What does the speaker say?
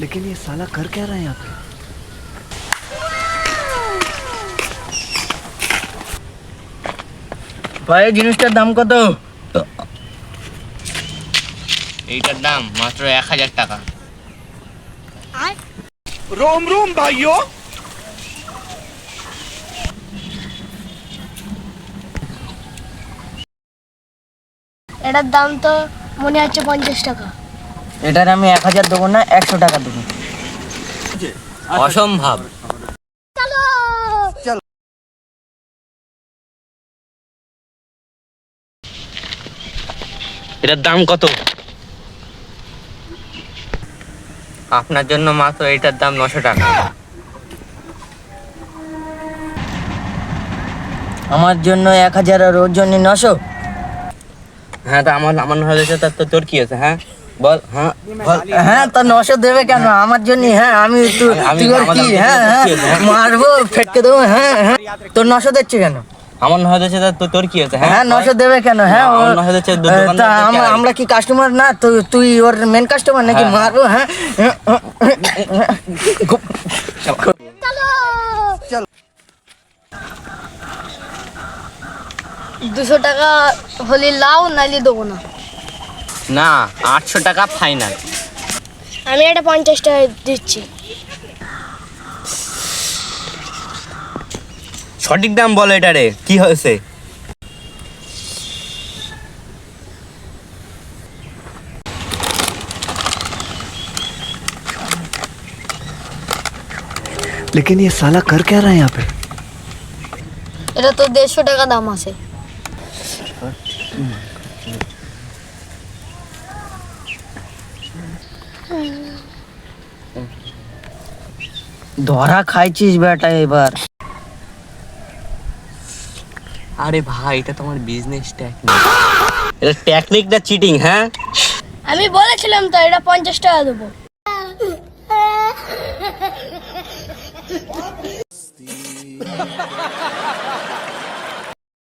लेकिन ये साला कर क्या रहा है यहाँ पे? ভাই জিনিসটার দাম কত? এইটার দাম মাত্র 1000 টাকা। रोम रोम भाइयों। এটার দাম তো মনে হচ্ছে 50 টাকা। এটার আমি 1000 দেবো না, 100 টাকা দেবো। অসম্ভব। এটার দাম কত? আপনার জন্য মাত্র এটার দাম 900 টাকা। আমার জন্য 1000 আর ওর জন্য 900। হ্যাঁ তা আমার আমার হয়ে গেছে, তার তো তোর কি আছে? হ্যাঁ বল। হ্যাঁ বল। হ্যাঁ তো 900 দেবে কেন আমার জন্য? হ্যাঁ আমি তুই ওর কি? হ্যাঁ হ্যাঁ মারবো, ফেটকে দেবো। হ্যাঁ হ্যাঁ তোর 900 দিচ্ছে কেন? আমার হয়ে গেছে, তার তো তোর কি আছে? হ্যাঁ 900 দেবে কেন? হ্যাঁ আমার 900 দিচ্ছে, তা আমরা কি কাস্টমার না? তুই ওর মেন কাস্টমার নাকি? মারবো। হ্যাঁ চলো 200 টাকা হলে লাও, নাইলে দেবো না। না 800 টাকা ফাইনাল। আমি এটা 50 টাকা দিচ্ছি। সঠিক দাম বলো এটারে, কি হয়েছে? लेकिन ये साला कर क्या रहा है यहाँ पे? এটা তো 150 টাকা দাম আছে। ধরা খাইছিস বেটা এবার। আরে ভাই এটা তোমার বিজনেস টেকনিক। এটা টেকনিক না চিটিং? হ্যাঁ আমি বলেছিলাম তো এটা 50 টাকা দেবো।